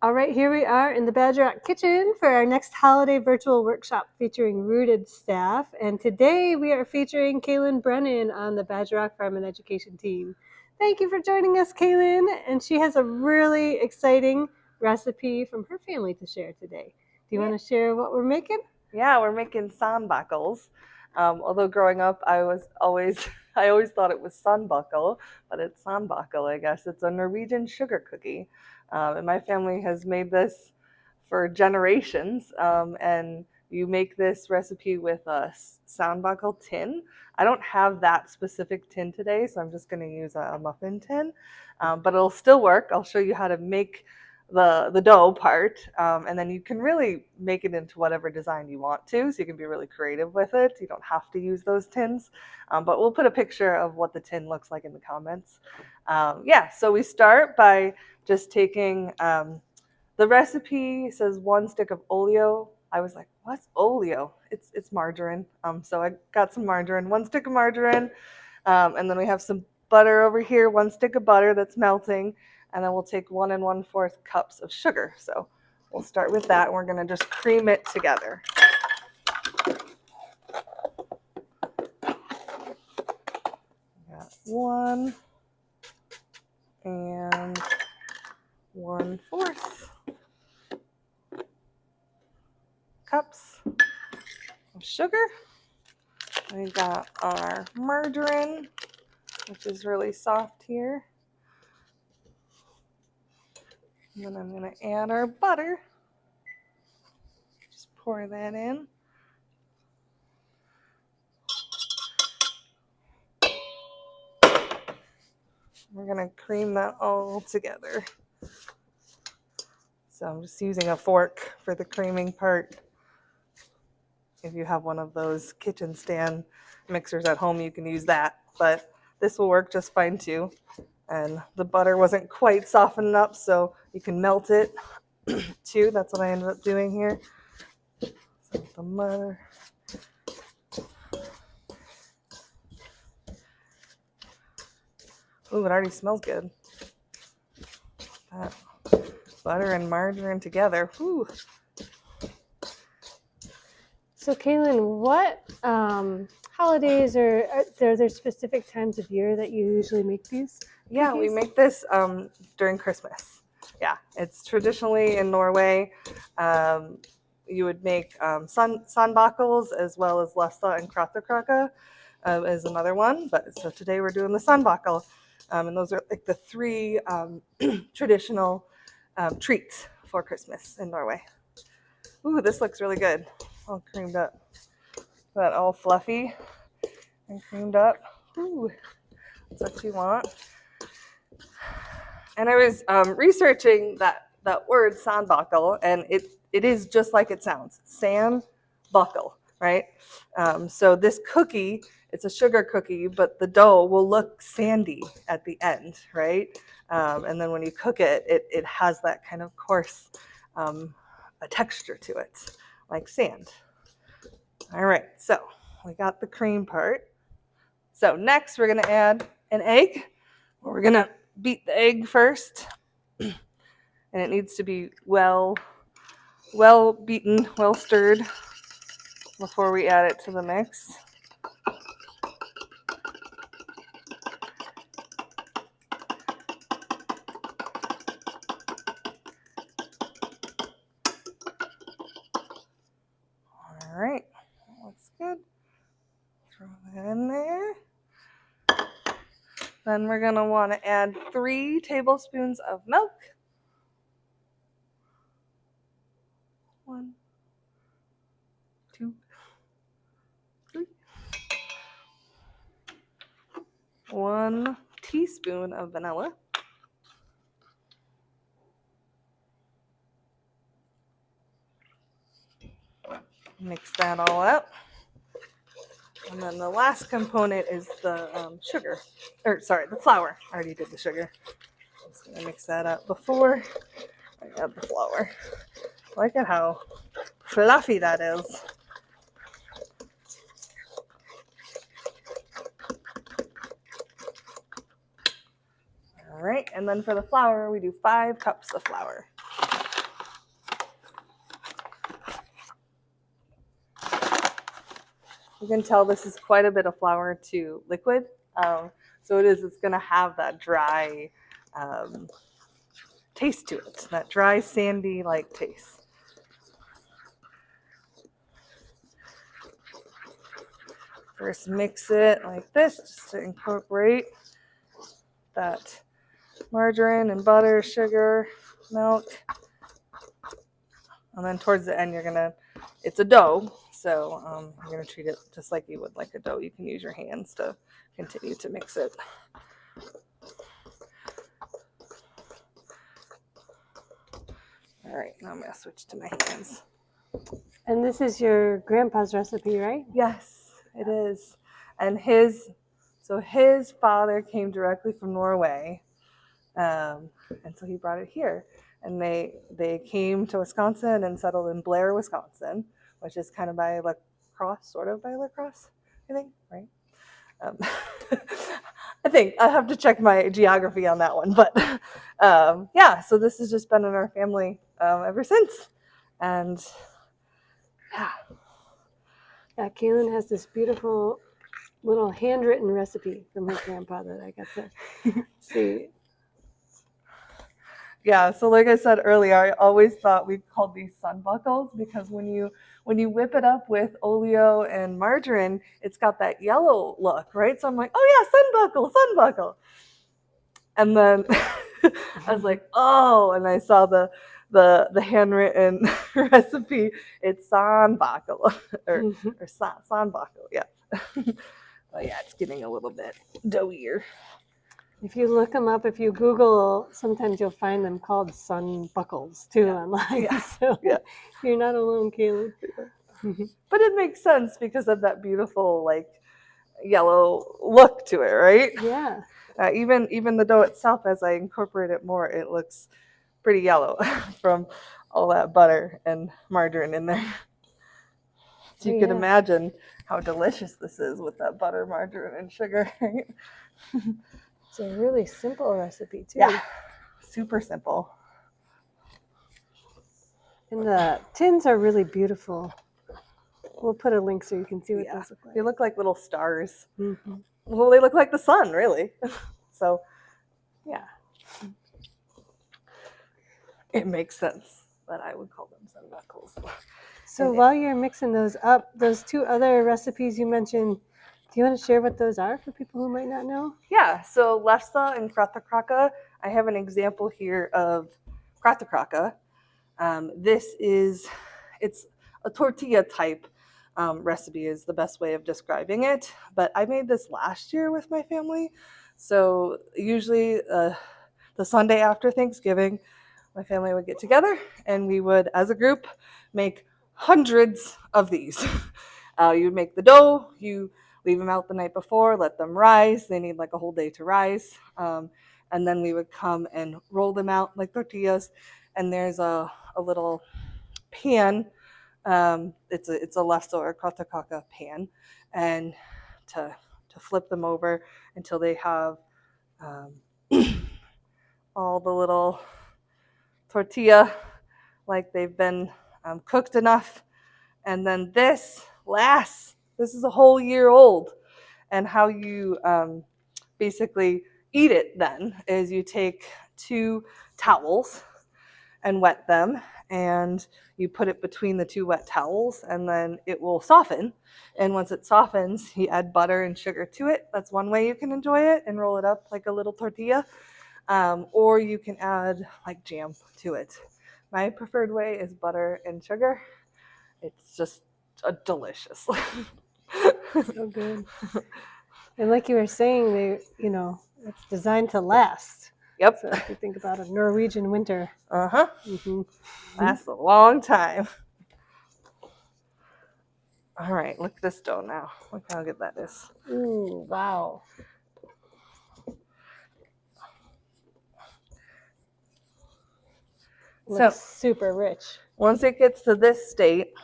All right, here we are in the Badger Rock kitchen for our next holiday virtual workshop featuring Rooted staff. And today we are featuring Kaylin Brennan on the Badger Rock Farm and Education team. Thank you for joining us, Kaylin. And she has a really exciting recipe from her family to share today. Do you want to share what we're making? Yeah, we're making Sandbakkels. Although growing up, I always thought it was Sandbakkel, but it's Sandbakkel, I guess. It's a Norwegian sugar cookie. And my family has made this for generations. And you make this recipe with a Sandbakkel tin. I don't have that specific tin today, so I'm just going to use a muffin tin. But it'll still work. I'll show you how to make the dough part, and then you can really make it into whatever design you want to, so you can be really creative with it. You don't have to use those tins, but we'll put a picture of what the tin looks like in the comments. Yeah, so we start by just taking the recipe says 1 stick of oleo. I was like, what's oleo? It's margarine. So I got some margarine, 1 stick of margarine, and then we have some butter over here, 1 stick of butter that's melting, and then we'll take 1 1/4 cups of sugar. So we'll start with that, and we're going to just cream it together. Got 1 and 1/4 cups of sugar. We got our margarine, which is really soft here. And then I'm going to add our butter. Just pour that in. We're going to cream that all together. So I'm just using a fork for the creaming part. If you have one of those kitchen stand mixers at home, you can use that. But this will work just fine too. And the butter wasn't quite softened up, so you can melt it too. That's what I ended up doing here. So the butter. Ooh, it already smells good. That butter and margarine together. Whew. So, Kaylin, what holidays or are there specific times of year that you usually make these? Yeah, cookies? we make this during Christmas. Yeah, it's traditionally in Norway. You would make Sandbakkels as well as Lessa and Krattakraka is another one. But so today we're doing the Sandbakkel, and those are like the 3 traditional treats for Christmas in Norway. Ooh, this looks really good. All creamed up. That all fluffy and creamed up. Ooh, that's what you want. And I was researching that word Sandbakkel, and it is just like it sounds, Sandbakkel, right? So this cookie, it's a sugar cookie, but the dough will look sandy at the end, right? And then when you cook it, it has that kind of coarse a texture to it, like sand. All right, so we got the cream part. So next we're gonna add an egg. We're gonna beat the egg first, and it needs to be well beaten, well stirred before we add it to the mix. All right, that looks good. Throw that in there. Then we're gonna want to add 3 tablespoons of milk. 1, 2, 3. 1 teaspoon of vanilla. Mix that all up. And then the last component is the sugar. The flour. I already did the sugar. I'm just going to mix that up before I add the flour. Look at how fluffy that is. All right, and then for the flour, we do 5 cups of flour. You can tell this is quite a bit of flour to liquid. So it's going to have that dry taste to it, that dry, sandy like taste. First mix it like this just to incorporate that margarine and butter, sugar, milk. And then towards the end, it's a dough, so you're going to treat it just like you would like a dough. You can use your hands to continue to mix it. All right, now I'm going to switch to my hands. And this is your grandpa's recipe, right? Yes, it is. And his father came directly from Norway, and so he brought it here. And they came to Wisconsin and settled in Blair, Wisconsin, which is kind of by La Crosse, sort of by La Crosse, I think, right? I think I have to check my geography on that one, but yeah. So this has just been in our family ever since, and yeah. Yeah, Kaylin has this beautiful little handwritten recipe from her grandpa that I got to see. Yeah, so like I said earlier, I always thought we called these Sandbakkels because when you whip it up with oleo and margarine, it's got that yellow look, right? So I'm like, oh yeah, Sandbakkel. And then I was like, oh, and I saw the handwritten recipe. It's Sandbakkel or Sandbakkel, yeah. But yeah, it's getting a little bit doughier. If you look them up, if you Google, sometimes you'll find them called Sandbakkels too online. Yeah. So you're not alone, Kaylin. But it makes sense because of that beautiful like yellow look to it, right? Yeah. Even the dough itself, as I incorporate it more, it looks pretty yellow from all that butter and margarine in there. So you can imagine how delicious this is with that butter, margarine, and sugar. Right? It's a really simple recipe too. Yeah, super simple. And the tins are really beautiful. We'll put a link so you can see what those look like. They look like little stars. Mm-hmm. Well, they look like the sun, really. So, yeah. It makes sense that I would call them Sandbakkels. So while you're mixing those up, those two other recipes you mentioned, do you want to share what those are for people who might not know? Yeah, so lefse and krattakraka, I have an example here of krattakraka. It's a tortilla type recipe is the best way of describing it. But I made this last year with my family. So usually the Sunday after Thanksgiving, my family would get together and we would, as a group, make hundreds of these. You would make the dough, you leave them out the night before, let them rise. They need like a whole day to rise. And then we would come and roll them out like tortillas. And there's a little pan. It's a lefse or krattakraka pan. And to flip them over until they have all the little tortilla like they've been cooked enough. And then this is a whole year old. And how you basically eat it then is you take 2 towels and wet them, and you put it between the 2 wet towels, and then it will soften. And once it softens, you add butter and sugar to it. That's one way you can enjoy it and roll it up like a little tortilla. Or you can add like jam to it. My preferred way is butter and sugar. It's just delicious. So good. And like you were saying, it's designed to last. Yep. So if you think about a Norwegian winter. Mm-hmm. Lasts a long time. All right, look at this dough now. Look how good that is. Ooh, wow. Looks super rich. Once it gets to this state,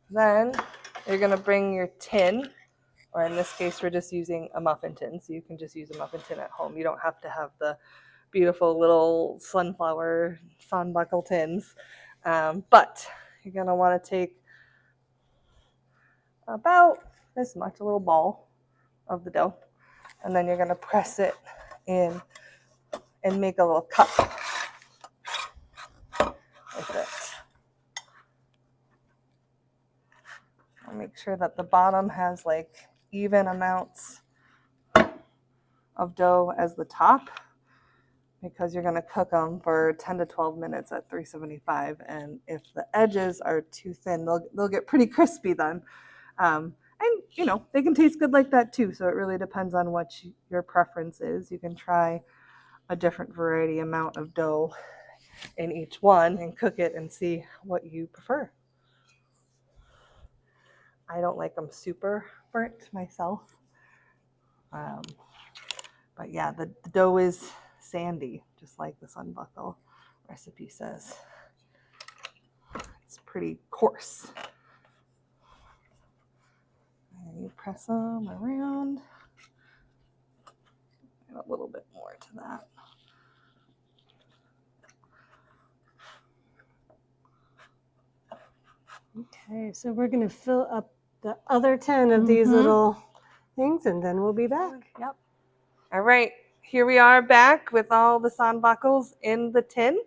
then you're going to bring your tin, or in this case, we're just using a muffin tin, so you can just use a muffin tin at home. You don't have to have the beautiful little sunflower Sandbakkel tins, but you're going to want to take about this much, a little ball of the dough. And then you're going to press it in and make a little cup like this. And make sure that the bottom has like even amounts of dough as the top, because you're going to cook them for 10 to 12 minutes at 375. And if the edges are too thin, they'll get pretty crispy then. And, you know, they can taste good like that too. So it really depends on what your preference is. You can try a different variety amount of dough in each one and cook it and see what you prefer. I don't like them super burnt myself. But yeah, the dough is sandy, just like the Sandbakkel recipe says. It's pretty coarse. And you press them around. Add a little bit more to that. Okay, so we're going to fill up the other 10 of these little things, and then we'll be back. Yep. All right, here we are back with all the Sandbakkels in the tin.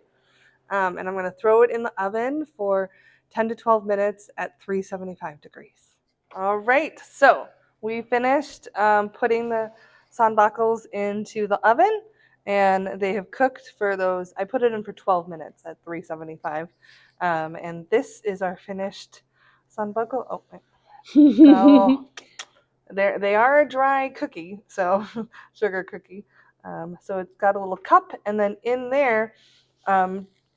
And I'm going to throw it in the oven for 10 to 12 minutes at 375 degrees. All right, so we finished putting the Sandbakkels into the oven, and they have cooked for those. I put it in for 12 minutes at 375. And this is our finished Sandbakkel. Oh, they are a dry cookie, so sugar cookie. So it's got a little cup, and then in there,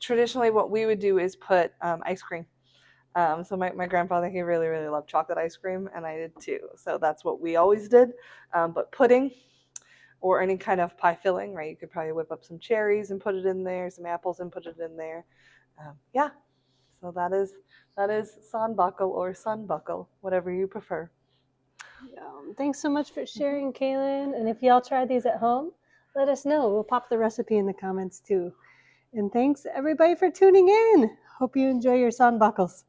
traditionally what we would do is put ice cream. So my grandfather, he really, really loved chocolate ice cream, and I did too. So that's what we always did. But pudding or any kind of pie filling, right? You could probably whip up some cherries and put it in there, some apples and put it in there. Yeah, so that is Sandbakkel or Sandbakkel, whatever you prefer. Thanks so much for sharing, Kaylin. And if y'all try these at home, let us know. We'll pop the recipe in the comments too. And thanks everybody for tuning in. Hope you enjoy your Sandbakkels.